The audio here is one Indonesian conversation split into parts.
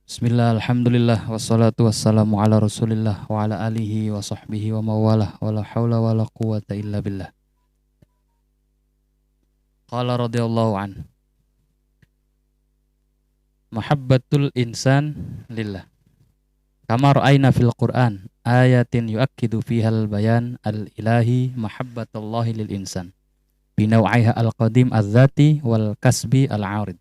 Bismillah, alhamdulillah, wassalatu wassalamu ala rasulillah wa ala alihi wa sahbihi wa mawalah wa la hawla wa la quwata illa billah. Qala radhiyallahu an, mahabbatul insan lillah. Kama ra'ayna fil Qur'an ayatin yu'akkidu fihal bayan al-ilahi mahabbatullahi lil insan binaw'iha al-qadim az-zati wal kasbi al-'arid.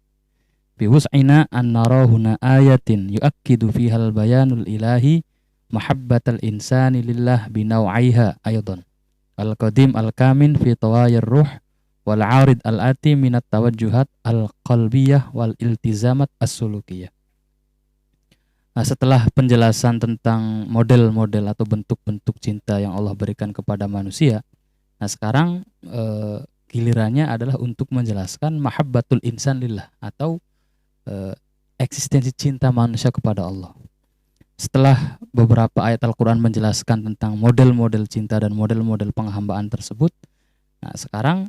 Biwus'ina an narahuna ayatin yu'akkidu fihal bayanul ilahi mahabbatal insani lillah binaw'iha aydan al-qadim al-kamin fi tawayir ruh wal 'arid al-ati minat tawajjuhat al-qalbiyah wal iltizamat as-sulukiyah. Nah, setelah penjelasan tentang model-model atau bentuk-bentuk cinta yang Allah berikan kepada manusia, nah sekarang gilirannya adalah untuk menjelaskan mahabbatul insan lillah atau eksistensi cinta manusia kepada Allah. Setelah beberapa ayat Al-Quran menjelaskan tentang model-model cinta dan model-model penghambaan tersebut, nah sekarang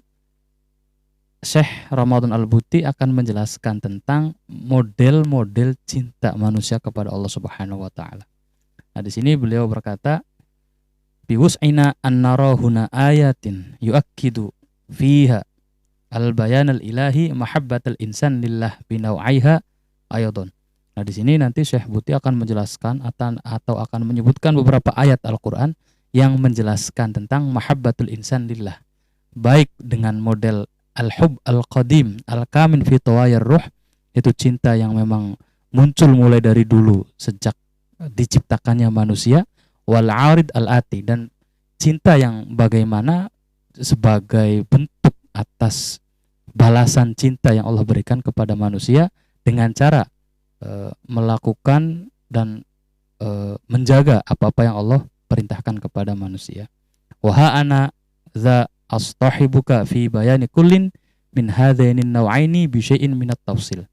Syekh Ramadan Al-Buti akan menjelaskan tentang model-model cinta manusia kepada Allah Subhanahu wa taala. Nah, di sini beliau berkata, biwus'ina an narahuna ayatin yu'akkidu fiha al-bayan al-ilahi mahabbatal insan lillah binaw'iha ayadun. Nah, di sini nanti Syekh Buti akan menjelaskan atau akan menyebutkan beberapa ayat Al-Qur'an yang menjelaskan tentang mahabbatul insan lillah, baik dengan model al-hub al-qadim al-kamin fi tawayir ruh, itu cinta yang memang muncul mulai dari dulu sejak diciptakannya manusia, wal 'arid al-ati, dan cinta yang bagaimana sebagai bentuk atas balasan cinta yang Allah berikan kepada manusia dengan cara melakukan dan menjaga apa-apa yang Allah perintahkan kepada manusia. Wa ana za astahibuka fi bayani kullin min hadainin naw'aini bi syai'in minat tafsil.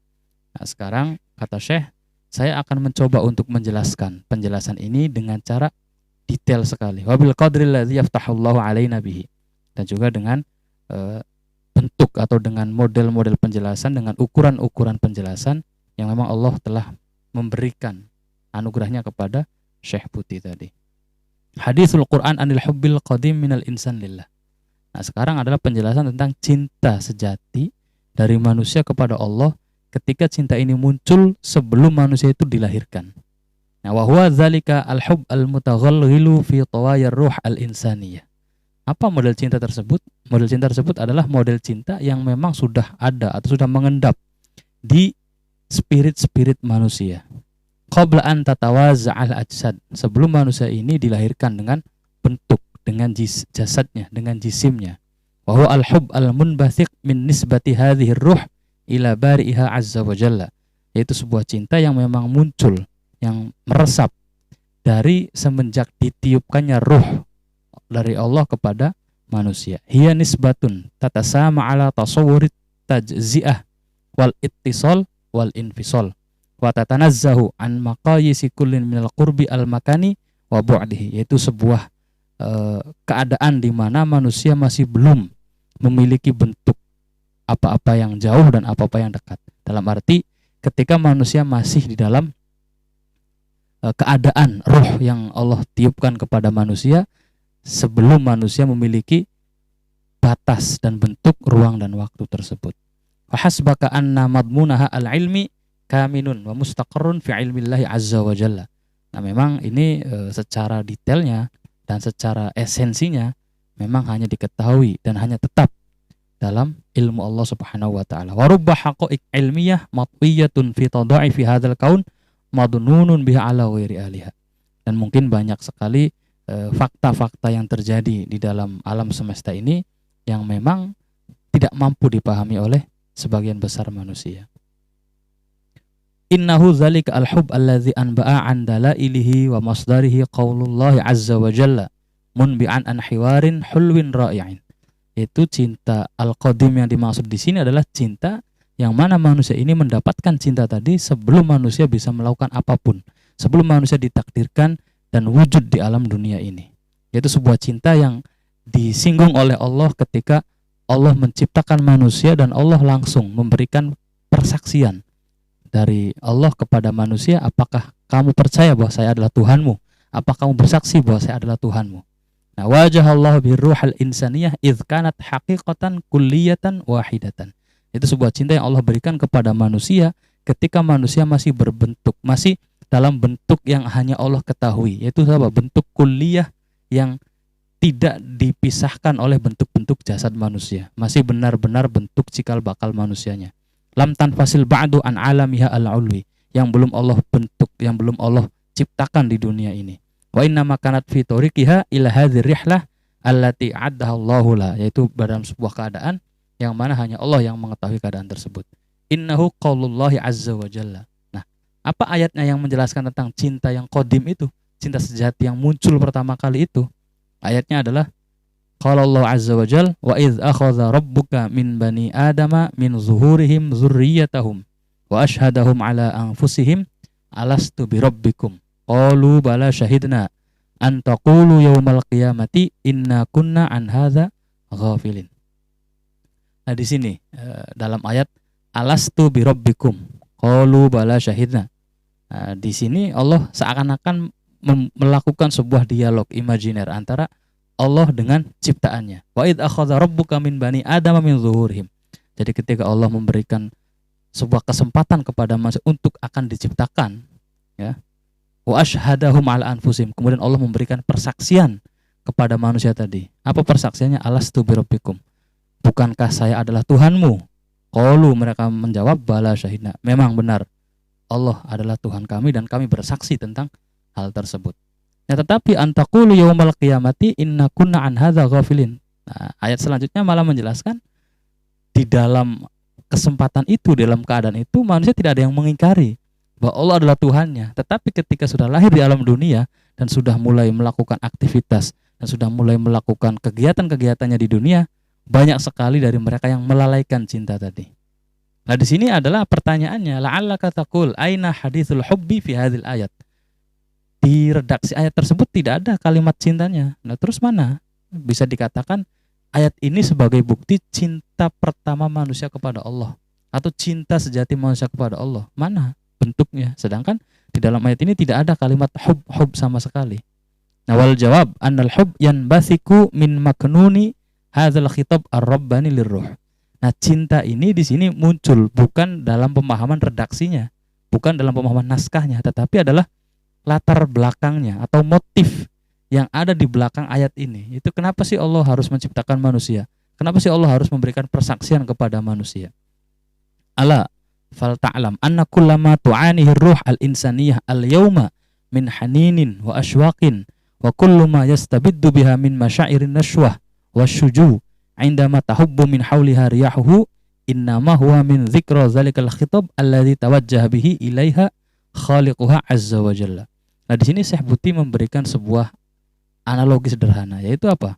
Nah, sekarang kata Syekh, saya akan mencoba untuk menjelaskan penjelasan ini dengan cara detail sekali. Wa bil qadril ladzi yaftahullahu alaina bihi, dan juga dengan bentuk atau dengan model-model penjelasan, dengan ukuran-ukuran penjelasan yang memang Allah telah memberikan anugerahnya kepada Syekh Buti tadi. Hadisul Quran anil hubbil qadim minal insan lillah. Nah, sekarang adalah penjelasan tentang cinta sejati dari manusia kepada Allah ketika cinta ini muncul sebelum manusia itu dilahirkan. Nah, wa huwa dzalika al-hub al-mutaghallghilu fi tawayir ruh al-insaniyah. Apa model cinta tersebut? Model cinta tersebut adalah model cinta yang memang sudah ada atau sudah mengendap di spirit-spirit manusia. Qabla an tatawaza'al ajsad, sebelum manusia ini dilahirkan dengan bentuk, dengan jasadnya, dengan jisimnya. Wa huwa al-hub al-munbathiq min nisbati hadhihi ruh ila bari'iha azza wa jalla, yaitu sebuah cinta yang memang muncul, yang meresap dari semenjak ditiupkannya ruh dari Allah kepada manusia. Hiya nisbatun tatasama ala tasawwurit tajzi'ah wal ittisal wal infisal wa tatanazzahu an maqayisi kullin minal qurbi al makani wa bu'dihi, yaitu sebuah keadaan di mana manusia masih belum memiliki bentuk apa-apa yang jauh dan apa-apa yang dekat. Dalam arti ketika manusia masih di dalam keadaan ruh yang Allah tiupkan kepada manusia sebelum manusia memiliki batas dan bentuk ruang dan waktu tersebut. Wa hasbaka anna madmunaha al-ilmi kaminun wa mustaqarrun fi ilmillahi azza wa jalla. Nah, memang ini secara detailnya dan secara esensinya memang hanya diketahui dan hanya tetap dalam ilmu Allah Subhanahu wa taala. Wa rubba haqa'iq ilmiyah matwiyatun fi tadha'ifi hadzal kaun madnunun biha ala ghairi aliha. Dan mungkin banyak sekali fakta-fakta yang terjadi di dalam alam semesta ini yang memang tidak mampu dipahami oleh sebagian besar manusia. Innahu dzalika al-hub allazi anba'a an dalailihi wa masdarihi qaulullahi azza wa jalla munbi'an an hiwarin hulwin ra'i'in. Itu cinta al-qadim yang dimaksud di sini adalah cinta yang mana manusia ini mendapatkan cinta tadi sebelum manusia bisa melakukan apapun, sebelum manusia ditakdirkan dan wujud di alam dunia ini. Yaitu sebuah cinta yang disinggung oleh Allah ketika Allah menciptakan manusia dan Allah langsung memberikan persaksian dari Allah kepada manusia, apakah kamu percaya bahwa saya adalah Tuhanmu? Apakah kamu bersaksi bahwa saya adalah Tuhanmu? Nah, wajah Allah birruhal insaniyah idh kanat haqiqatan kulliyatan wahidatan. Itu sebuah cinta yang Allah berikan kepada manusia ketika manusia masih berbentuk, masih dalam bentuk yang hanya Allah ketahui, yaitu apa? Bentuk kulliyah yang tidak dipisahkan oleh bentuk-bentuk jasad manusia, masih benar-benar bentuk cikal bakal manusianya. Lam tanfasil ba'du an alamiha al-ulwi, yang belum Allah bentuk, yang belum Allah ciptakan di dunia ini. Wa inna makanat fi tariqiha ila hadhir rihlah allati addaha Allahu la, yaitu dalam sebuah keadaan yang mana hanya Allah yang mengetahui keadaan tersebut. Innahu qaulullahi azza wa jalla. Nah, apa ayatnya yang menjelaskan tentang cinta yang qadim itu, cinta sejati yang muncul pertama kali itu? Ayatnya adalah qala Allah azza wa jalla wa idz akhadha rabbuka min bani adama min zuhurihim dzurriyyatahum wa ashhadahum ala anfusihim alastu birabbikum qalu bala syahidna an taqulu yaumal qiyamati inna kunna an hadza ghafilin. Nah, di sini dalam ayat alastu birabbikum qalu bala syahidna. Nah, di sini Allah seakan-akan melakukan sebuah dialog imajiner antara Allah dengan ciptaannya. Wa idz akhadha rabbuka min bani adama min zuhurihim. Jadi ketika Allah memberikan sebuah kesempatan kepada manusia untuk akan diciptakan, ya. Wa ashhadahum ala anfusihim. Kemudian Allah memberikan persaksian kepada manusia tadi. Apa persaksiannya? Alastu birabbikum. Bukankah saya adalah Tuhanmu? Qalu, mereka menjawab bala syahidna. Memang benar. Allah adalah Tuhan kami dan kami bersaksi tentang hal tersebut. Ya, tetapi antaqulu yaumal qiyamati inna kunna an hadza ghafilin. Nah, ayat selanjutnya malah menjelaskan di dalam kesempatan itu, dalam keadaan itu manusia tidak ada yang mengingkari bahwa Allah adalah Tuhannya. Tetapi ketika sudah lahir di alam dunia dan sudah mulai melakukan aktivitas dan sudah mulai melakukan kegiatan-kegiatannya di dunia, banyak sekali dari mereka yang melalaikan cinta tadi. Nah, di sini adalah pertanyaannya, la'allaka taqul aina hadithul hubbi fi hadhil ayat. Di redaksi ayat tersebut tidak ada kalimat cintanya. Nah, terus mana bisa dikatakan ayat ini sebagai bukti cinta pertama manusia kepada Allah atau cinta sejati manusia kepada Allah? Mana bentuknya? Sedangkan di dalam ayat ini tidak ada kalimat hub sama sekali. Nah, wal jawab annal hub yanbathiku min maknuni hadzal khitab ar-rabbani lirruh. Nah, cinta ini di sini muncul bukan dalam pemahaman redaksinya, bukan dalam pemahaman naskahnya, tetapi adalah latar belakangnya atau motif yang ada di belakang ayat ini. Itu kenapa sih Allah harus menciptakan manusia? Kenapa sih Allah harus memberikan persaksian kepada manusia? Ala fal ta'lam anna kullama tu'anihi ruh al-insaniyah al-yawma min haninin wa ashwaqin wa kullu ma yastabiddu biha min masyairin nashwah wasyuju indama tahubbu min hawliha riyahuhu innama huwa min dzikra zalikal khitab alladzi tawajjaha bihi ilaiha khaliquha azza wa jalla. Nah, di sini Syekh Buti memberikan sebuah analogi sederhana, yaitu apa?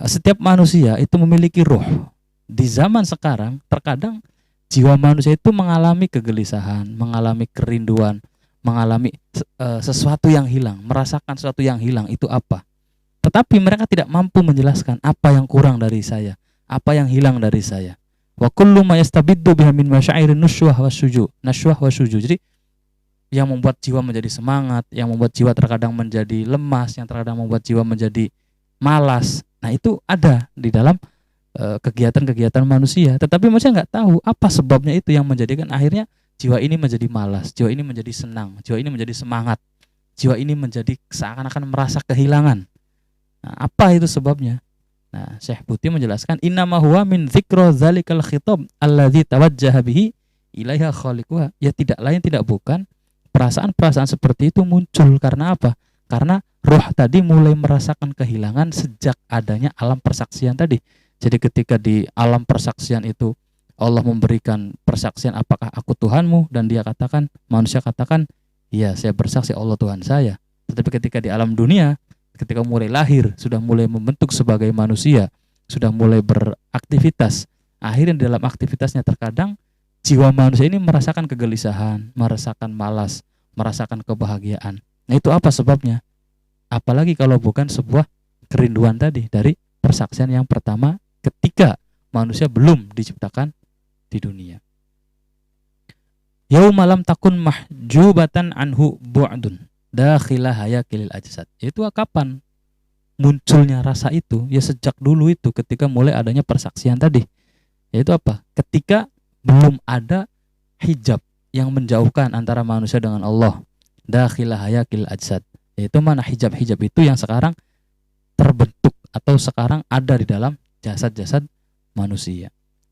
Setiap manusia itu memiliki ruh. Di zaman sekarang terkadang jiwa manusia itu mengalami kegelisahan, mengalami kerinduan, mengalami sesuatu yang hilang, merasakan sesuatu yang hilang. Itu apa? Tetapi mereka tidak mampu menjelaskan apa yang kurang dari saya, apa yang hilang dari saya. Wa kullu ma yastabiddu biha min masyairin nashwah wasyuju. Jadi yang membuat jiwa menjadi semangat, yang membuat jiwa terkadang menjadi lemas, yang terkadang membuat jiwa menjadi malas. Nah, itu ada di dalam kegiatan-kegiatan manusia. Tetapi manusia nggak tahu apa sebabnya itu yang menjadikan akhirnya jiwa ini menjadi malas, jiwa ini menjadi senang, jiwa ini menjadi semangat, jiwa ini menjadi seakan-akan merasa kehilangan. Nah, apa itu sebabnya? Nah, Syekh Buti menjelaskan innama huwa min dzikra dzalikal khitab alladzi tawajjaha bihi ilaiha khaliquha. Ya, tidak lain tidak bukan perasaan-perasaan seperti itu muncul karena apa? Karena roh tadi mulai merasakan kehilangan sejak adanya alam persaksian tadi. Jadi ketika di alam persaksian itu Allah memberikan persaksian apakah aku Tuhanmu, dan dia katakan, manusia katakan, iya saya bersaksi Allah Tuhan saya. Tetapi ketika di alam dunia, ketika mulai lahir, sudah mulai membentuk sebagai manusia, sudah mulai beraktivitas, akhirnya dalam aktivitasnya terkadang jiwa manusia ini merasakan kegelisahan, merasakan malas, merasakan kebahagiaan. Nah, itu apa sebabnya? Apalagi kalau bukan sebuah kerinduan tadi dari persaksian yang pertama ketika manusia belum diciptakan di dunia. Yauma lam takun mahjubatan anhu bu'dun dakhilah hayakilil ajsad. Itu kapan munculnya rasa itu? Ya sejak dulu itu, ketika mulai adanya persaksian tadi. Yaitu apa? Ketika belum ada hijab yang menjauhkan antara manusia dengan Allah. Dakhilah hayakilil ajsad. Yaitu mana hijab-hijab itu yang sekarang terbentuk atau sekarang ada di dalam jasad-jasad manusia.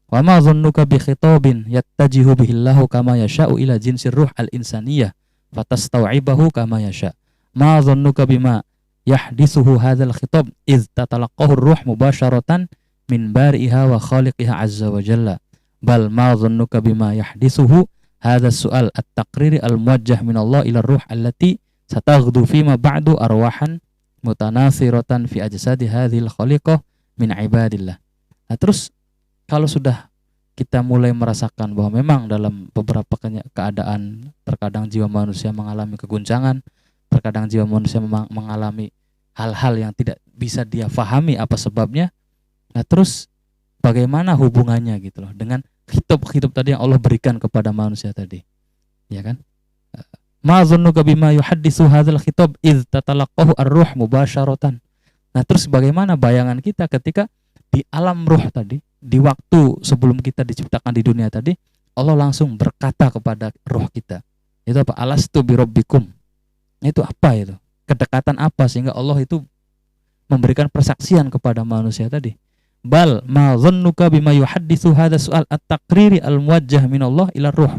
Wa ma dhannuka bi khitabin yattajihu bihillahu kama yasha'u ila jinsir ruh al-insaniyah fatastau'ibahu kama yasha'. Ma dhannuka bima yahdithuhu hadzal khitab iz tatalaqahu ar-ruh mubasharatan min bari'iha wa khaliqiha azza wa jalla. Bal ma dhannuka bima yahdithuhu hadzal su'al at-taqriri al-muwajjah min Allah ila ar-ruh allati sataghdu fima ba'du arwahan mutanathiratan fi ajsadi hadhil khaliqah min ibadillah. Nah, terus kalau sudah kita mulai merasakan bahwa memang dalam beberapa keadaan terkadang jiwa manusia mengalami keguncangan, terkadang jiwa manusia mengalami hal-hal yang tidak bisa dia fahami apa sebabnya. Nah, terus bagaimana hubungannya gitu loh dengan khitab-khitab tadi yang Allah berikan kepada manusia tadi. Ya kan? Ma dhannuka bima yuhadditsu hadzal khitab idz tatalaqahu ar-ruh mubasharatan. Nah, terus bagaimana bayangan kita ketika di alam ruh tadi, di waktu sebelum kita diciptakan di dunia tadi, Allah langsung berkata kepada roh kita. Itu apa? Alastu birabbikum. Itu apa itu? Kedekatan apa sehingga Allah itu memberikan persaksian kepada manusia tadi? Bal ma dhannuka bima yuhadditsu hadza su'al at-taqriri al-muwajjah min Allah ila ruh.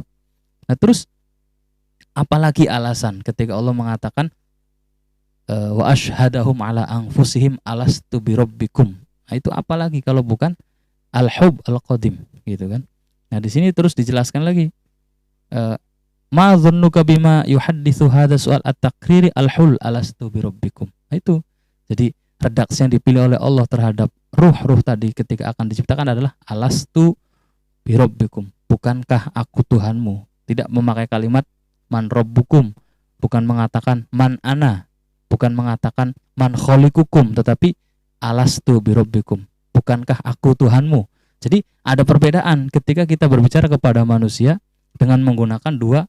Nah, terus apalagi alasan ketika Allah mengatakan wa ashhadahum ala anfusihim alastu birabbikum. Nah, itu apalagi kalau bukan al-hub al-qadim gitu kan. Nah, di sini terus dijelaskan lagi ma dhannuka bima yuhadditsu hadza su'al at-taqriri al-hul alastu birabbikum. Nah, itu jadi redaksi yang dipilih oleh Allah terhadap ruh-ruh tadi ketika akan diciptakan adalah alastu birabbikum, bukankah aku Tuhanmu. Tidak memakai kalimat man rabbukum, bukan mengatakan man ana, bukan mengatakan man khaliqukum, tetapi alastu birabbikum, bukankah aku Tuhanmu. Jadi ada perbedaan ketika kita berbicara kepada manusia dengan menggunakan dua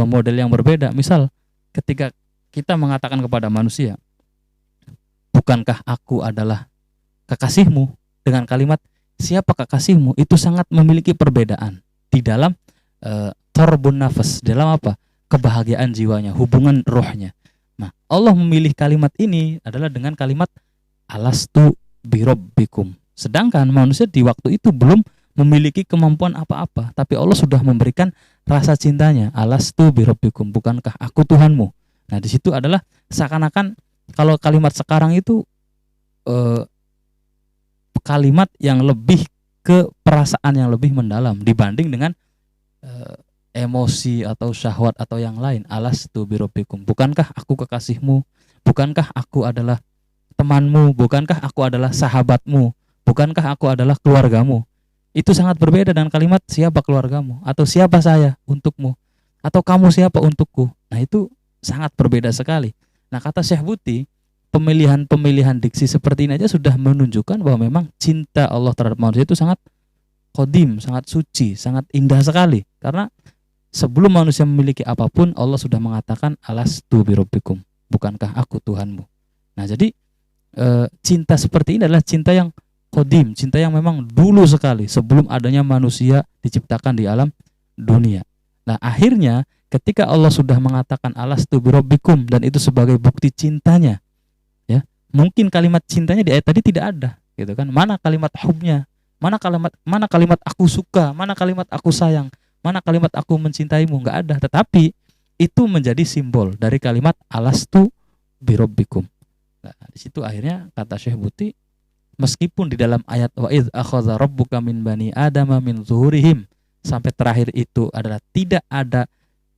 model yang berbeda. Misal ketika kita mengatakan kepada manusia, bukankah aku adalah kekasihmu, dengan kalimat siapa kekasihmu, itu sangat memiliki perbedaan di dalam torbun nafas, dalam apa? Kebahagiaan jiwanya, hubungan rohnya. Nah, Allah memilih kalimat ini adalah dengan kalimat alastu birabbikum. Sedangkan manusia di waktu itu belum memiliki kemampuan apa-apa, tapi Allah sudah memberikan rasa cintanya. Alastu birabbikum, bukankah aku Tuhanmu. Nah, di situ adalah seakan-akan kalau kalimat sekarang itu kalimat yang lebih ke perasaan yang lebih mendalam dibanding dengan emosi atau syahwat atau yang lain. Alastu birabbikum, bukankah aku kekasihmu, bukankah aku adalah temanmu, bukankah aku adalah sahabatmu, bukankah aku adalah keluargamu. Itu sangat berbeda dengan kalimat siapa keluargamu, atau siapa saya untukmu, atau kamu siapa untukku. Nah, itu sangat berbeda sekali. Nah, kata Syekh Buti, pemilihan diksi seperti ini aja sudah menunjukkan bahwa memang cinta Allah terhadap manusia itu sangat qadim, sangat suci, sangat indah sekali. Karena sebelum manusia memiliki apapun, Allah sudah mengatakan alastu birabbikum, bukankah aku Tuhanmu. Nah, jadi cinta seperti ini adalah cinta yang qadim, cinta yang memang dulu sekali sebelum adanya manusia diciptakan di alam dunia. Nah, akhirnya ketika Allah sudah mengatakan alastu birabbikum dan itu sebagai bukti cintanya, ya, mungkin kalimat cintanya di ayat tadi tidak ada, gitu kan? Mana kalimat hubnya? Mana kalimat aku suka? Mana kalimat aku sayang? Mana kalimat aku mencintaimu? Enggak ada. Tetapi itu menjadi simbol dari kalimat alastu birabbikum. Nah, di situ akhirnya kata Syekh Buti, meskipun di dalam ayat wa idz akhadha rabbuka min bani adama min zuhurihim sampai terakhir itu adalah tidak ada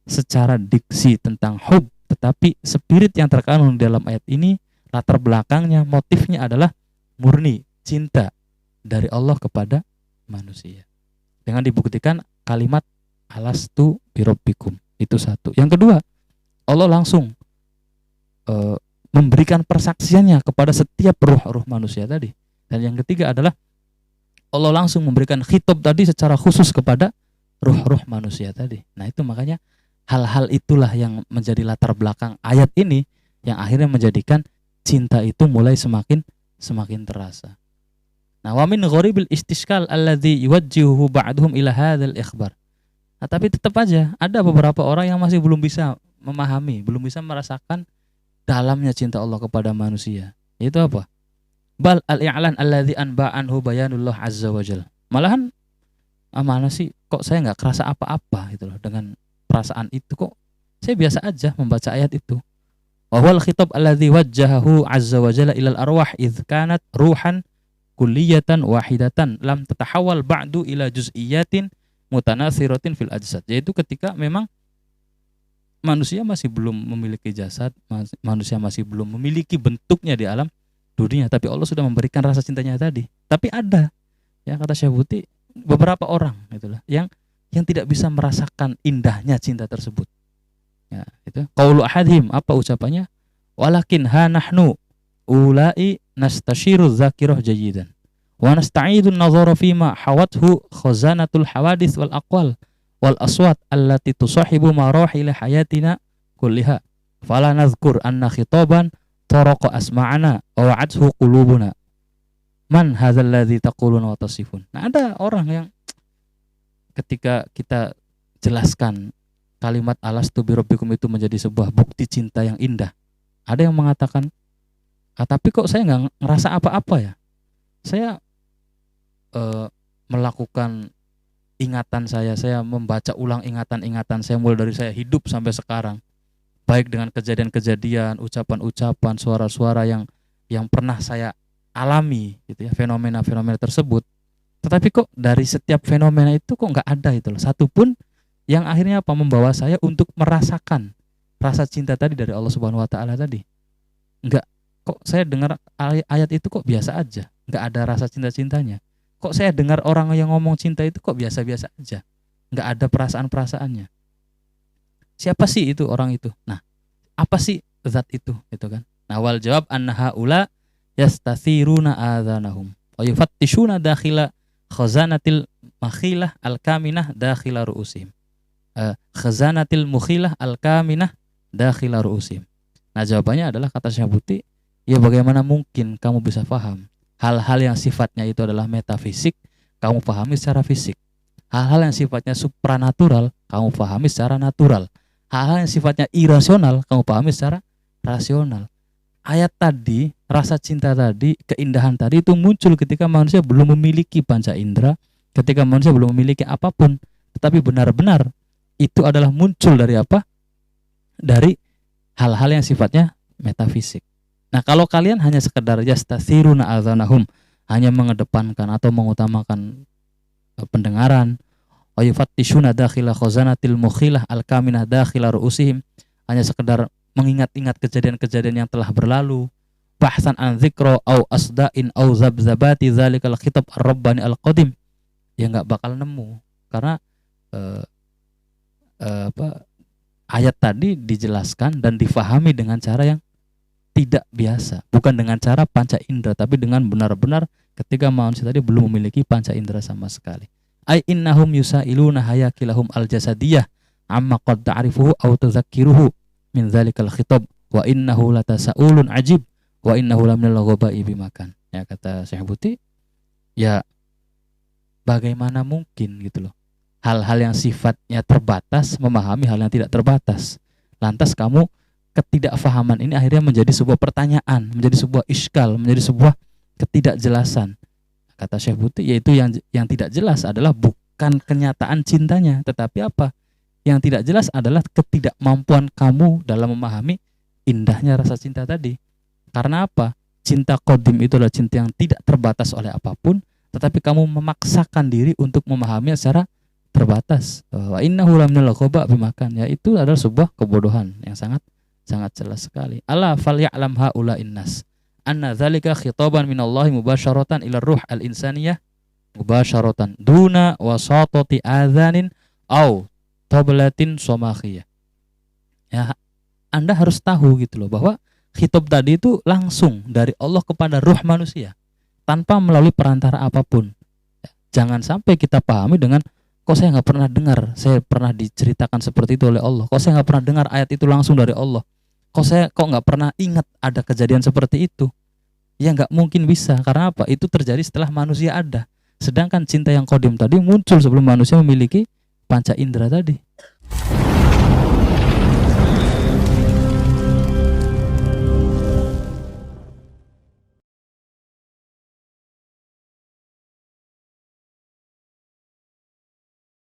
secara diksi tentang hub, tetapi spirit yang terkandung dalam ayat ini, latar belakangnya, motifnya adalah murni cinta dari Allah kepada manusia. Dengan dibuktikan kalimat alastu birabbikum. Itu satu. Yang kedua, Allah langsung memberikan persaksiannya kepada setiap ruh-ruh manusia tadi. Dan yang ketiga adalah Allah langsung memberikan khitab tadi secara khusus kepada ruh-ruh manusia tadi. Nah itu makanya hal-hal itulah yang menjadi latar belakang ayat ini yang akhirnya menjadikan cinta itu mulai semakin terasa. Nah, wa min gharibil istiskal alladzi yuwajjihuhu ba'duhum ila hadzal ikhbar. Nah, tapi tetap aja ada beberapa orang yang masih belum bisa memahami, belum bisa merasakan dalamnya cinta Allah kepada manusia. Itu apa? Bal al-i'lan alladzi anba'anhu bayanullah azza wajal. Malahan mana sih kok saya nggak kerasa apa-apa gitu loh dengan perasaan itu, kok saya biasa aja membaca ayat itu. Wa huwal khitab alladzi wajjahahu azza wajalla ilal arwah idz kanat ruhan kulliyatan wahidatan lam tatahawal ba'du ila juz'iyatin mutanatsiratin fil ajsad. Yaitu ketika memang manusia masih belum memiliki jasad, manusia masih belum memiliki bentuknya di alam dunia, tapi Allah sudah memberikan rasa cintanya tadi. Tapi ada, ya kata Syekh Buti, beberapa orang itulah yang tidak bisa merasakan indahnya cinta tersebut. Ya, itu. Qaulu ahadhim, apa ucapannya? Walakin ha nahnu ulai nastashiru dzakirah jayyidan wa nasta'idun nazara fima hawathu khazanatul hawadits wal aqwal wal aswat allati tusahibu marahil hayatina kulliha fala nadhkur anna khitaban taraqa asma'ana wa wa'athu qulubuna man hadzal ladzi taquluna wa tasifun. Nah, ada orang yang ketika kita jelaskan kalimat alastu birabbikum itu menjadi sebuah bukti cinta yang indah, ada yang mengatakan, tapi kok saya nggak ngerasa apa-apa ya, saya melakukan ingatan saya membaca ulang ingatan-ingatan saya mulai dari saya hidup sampai sekarang, baik dengan kejadian-kejadian, ucapan-ucapan, suara-suara yang pernah saya alami gitu ya, fenomena-fenomena tersebut. Tetapi kok dari setiap fenomena itu kok nggak ada itu loh, satu pun yang akhirnya apa membawa saya untuk merasakan rasa cinta tadi dari Allah Subhanahu wa taala tadi. Enggak, kok saya dengar ayat itu kok biasa aja, enggak ada rasa cinta-cintanya. Kok saya dengar orang yang ngomong cinta itu kok biasa-biasa aja, enggak ada perasaan-perasaannya. Siapa sih itu orang itu? Nah, apa sih zat itu gitu kan? Nah, wal jawab anna haula yastathiruna adzanahum wa yufattishuna dakhila khazanatil makhilah al-kaminah dakhila ru'usihim. Khazanatil mukhilah al-kaminah dakhila ru'usihim. Nah, jawabannya adalah kata Syekh Buti, ya bagaimana mungkin kamu bisa paham hal-hal yang sifatnya itu adalah metafisik, kamu pahami secara fisik. Hal-hal yang sifatnya supranatural, kamu pahami secara natural. Hal-hal yang sifatnya irasional, kamu pahami secara rasional. Ayat tadi, rasa cinta tadi, keindahan tadi itu muncul ketika manusia belum memiliki panca indera, ketika manusia belum memiliki apapun, tetapi benar-benar itu adalah muncul dari apa? Dari hal-hal yang sifatnya metafisik. Nah, kalau kalian hanya sekedar yastathiruna adzanahum, hanya mengedepankan atau mengutamakan pendengaran, wa yufattishuna dakhila khazanatil mukhilah al-kaminah dakhila ru'usihim, hanya sekedar mengingat-ingat kejadian-kejadian yang telah berlalu, bahsan an dzikra au asda'in au zabzabati dzalikal khitab ar-rabbani al-qadim, ya enggak bakal nemu, karena ayat tadi dijelaskan dan difahami dengan cara yang tidak biasa, bukan dengan cara panca indera, tapi dengan benar-benar ketika manusia tadi belum memiliki panca indera sama sekali. Ai innahum yusailuna hayakilahum al-jasadiyah amma qad ta'rifuhu aw tadhakkiruhu min dzalikal khitab wa innahu latasaulun ajib wa innahu laminal ghabai bimakan. Ya, kata Syekh Buti, ya bagaimana mungkin gitu loh, hal-hal yang sifatnya terbatas memahami hal yang tidak terbatas. Lantas kamu ketidakfahaman ini akhirnya menjadi sebuah pertanyaan, menjadi sebuah iskal, menjadi sebuah ketidakjelasan. Kata Syekh Buti, yaitu yang tidak jelas adalah bukan kenyataan cintanya, tetapi apa? Yang tidak jelas adalah ketidakmampuan kamu dalam memahami indahnya rasa cinta tadi. Karena apa? Cinta qadim itu adalah cinta yang tidak terbatas oleh apapun, tetapi kamu memaksakan diri untuk memahaminya secara terbatas. Wa innahu laminal ghabai bimakan. Ya, itu adalah sebuah kebodohan yang sangat jelas sekali. Ala falyalam haula innas anna dzalika khitaban minallahi mubasyaratan ila ruh al-insaniyah mubasyaratan duna wasatati adzanin au tablatin somakhiyah. Ya, Anda harus tahu gitu loh, bahwa khitab tadi itu langsung dari Allah kepada ruh manusia tanpa melalui perantara apapun. Jangan sampai kita pahami dengan Kok saya nggak pernah dengar, saya pernah diceritakan seperti itu oleh Allah. Kok saya nggak pernah dengar ayat itu langsung dari Allah. Kok nggak pernah ingat ada kejadian seperti itu. Ya nggak mungkin bisa, karena apa? Itu terjadi setelah manusia ada. Sedangkan cinta yang qadim tadi muncul sebelum manusia memiliki panca indera tadi.